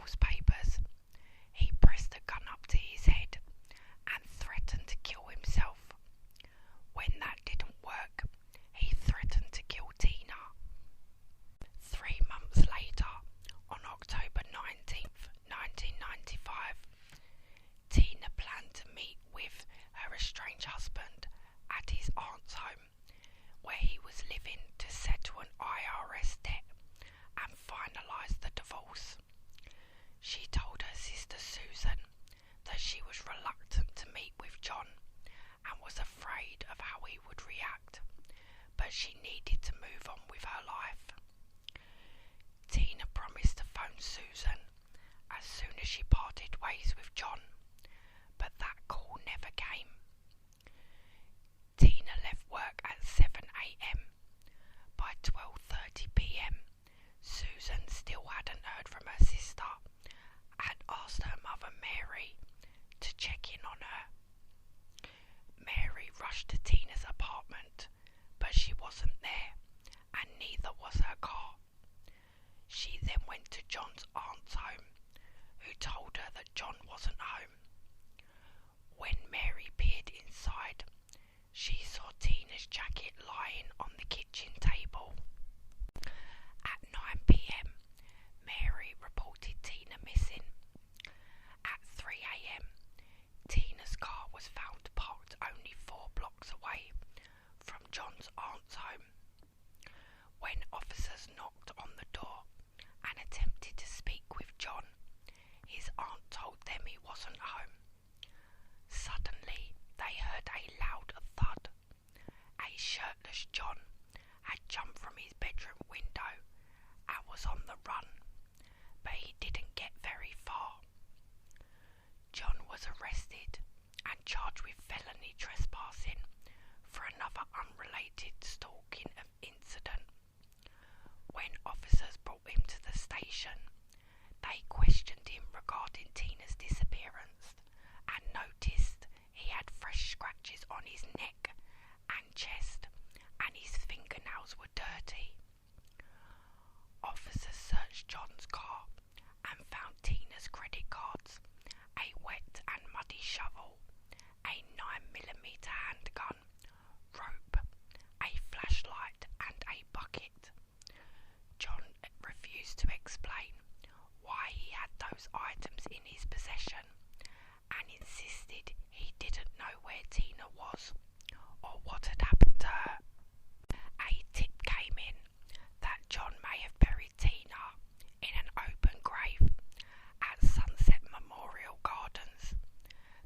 Sandoval's papers. He pressed a gun up to his head and threatened to kill himself. When that didn't work, he threatened to kill Tina. 3 months later, on October 19th, 1995, Tina planned to meet with her estranged husband at his aunt's home, where he was living, to settle an IRS debt and finalise the divorce. She told her sister Susan that she was reluctant to meet with John and was afraid of how he would react, but she needed to move on with her life. Tina promised to phone Susan as soon as she parted ways with John, but that call never came. Tina left work at 7 a.m. By 12:30 p.m, Susan still hadn't heard from her sister, had asked her mother Mary to check in on her. Mary rushed to Tina's apartment, but she wasn't there, and neither was her car. She then went to John's aunt's home, who told her that John wasn't home. When Mary peered inside, she saw Tina's jacket lying on the kitchen table. At 9 p.m, Mary reported Tina missing. At 3 a.m, Tina's car was found parked only 4 blocks away from John's aunt's home. When officers knocked on the door and attempted to speak with John, his aunt told them he wasn't home. Suddenly, they heard a loud thud. A shirtless John had jumped from his bedroom window and was on the run, but he didn't get very far. John was arrested and charged with felony trespassing for another unrelated stalking incident. When officers brought him to the station, they questioned him regarding Tina's disappearance and noticed he had fresh scratches on his neck and chest, and his fingernails were dirty. Officers searched John's car and found Tina's credit cards, a wet and muddy shovel, a 9mm handgun, rope, a flashlight and a bucket. John refused to explain why he had those items in his possession and insisted he didn't know where Tina was or what had happened to her. A tip came in that John may have buried Tina in an open grave at Sunset Memorial Gardens,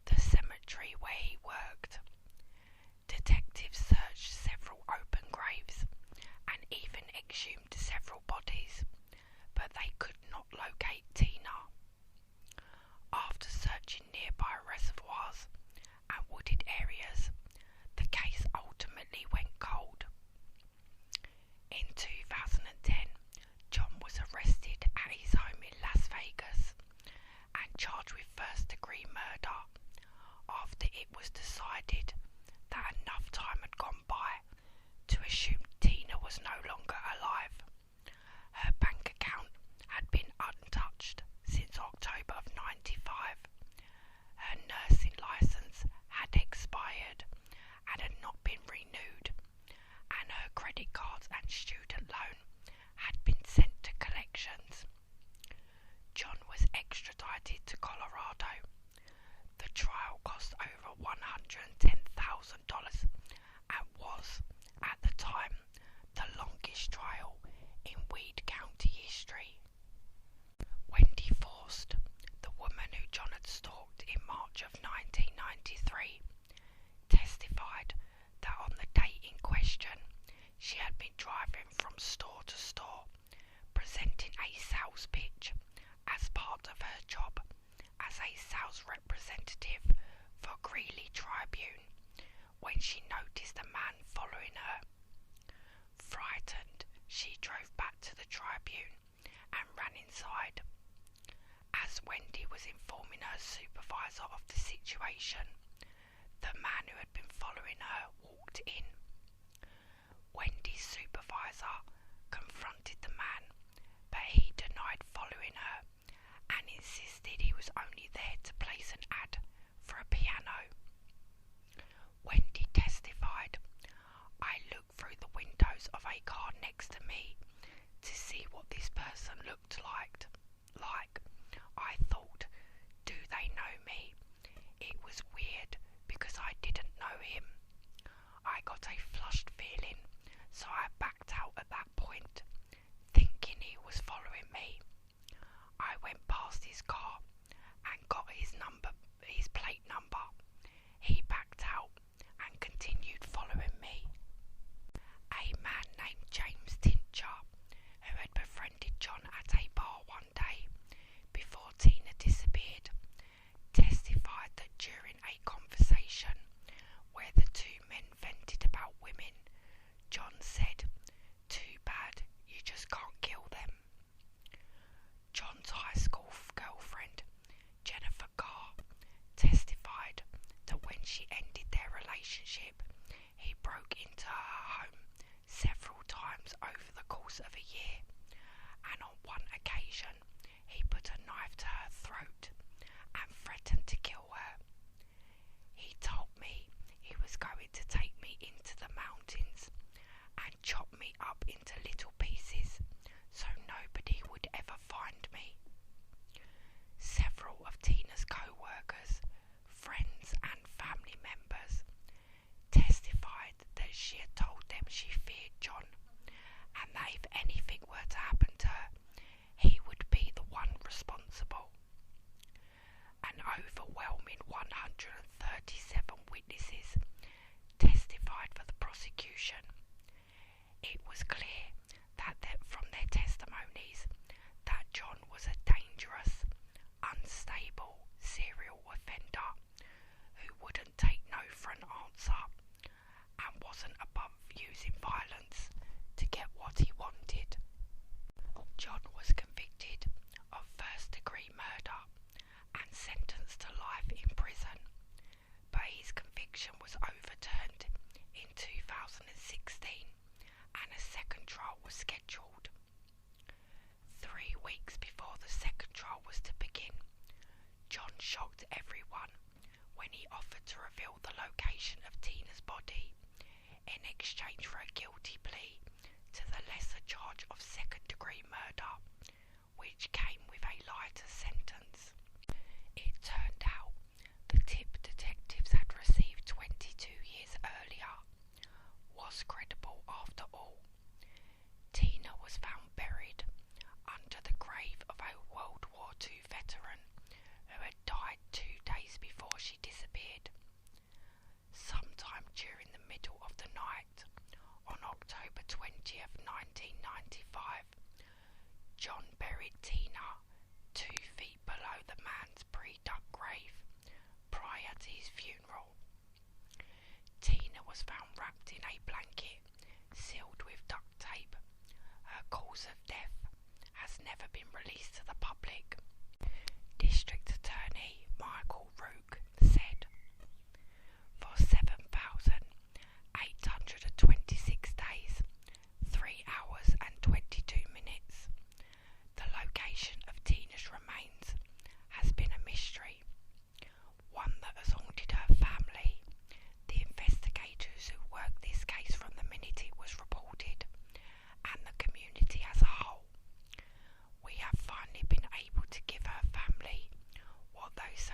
the cemetery where he worked. Detectives searched several open graves and even exhumed several bodies, but they could not locate Tina. After searching nearby reservoirs and wooded areas, the case ultimately went cold. In 2010, John was arrested at his home in Las Vegas and charged with first-degree murder after it was decided that enough time had gone by to assume Tina was no longer alive. Her bank account had been untouched since October of '95. Her nursing license had expired and had not been renewed, and her credit cards and student loan had been sent to collections. John was extradited to Colorado. The trial cost over $110,000 and was, at the time, the longest trial in Weed County history. Wendy Forst, the woman who John had stalked in March of 1993, testified that on the date in question, she had been driving from store to store, presenting a sales pitch as part of her job as a sales representative for Greeley Tribune, when she noticed a man following her. Frightened, she drove back to the Tribune and ran inside. As Wendy was informing her supervisor of the situation, the man who had been following her walked in. Wendy's supervisor confronted the man, but he denied following her and overwhelming 137 witnesses testified for the prosecution. It was clear that from their testimonies that John was a dangerous, unstable serial offender who wouldn't take no for an answer and wasn't above using violence to get what he wanted. John was convicted of first-degree murder and sentenced to life in prison, but his conviction was overturned in 2016 and a second trial was scheduled. 3 weeks before the second trial was to begin, John shocked everyone when he offered to reveal the location of Tina's body in exchange for a guilty plea to the lesser charge of second-degree murder, which came with a lighter sentence. It turned out the tip detectives had received 22 years earlier was credible after all. Tina was found buried under the grave of a World War II veteran who had died 2 days before she disappeared. Sometime during the middle of the night, on October 20th, 1995, John buried Tina 2 feet below the man's pre-dug grave prior to his funeral. Tina was found wrapped in a blanket, sealed with duct tape. Her cause of death has never been released to the public. District Attorney Michael Rook said, "For 7,826 days, 3 hours and 22 minutes, the location of Tina's remains has been a mystery, one that has haunted her family, the investigators who worked this case from the minute it was reported, and the community as a whole. We have finally been able to give her family what they so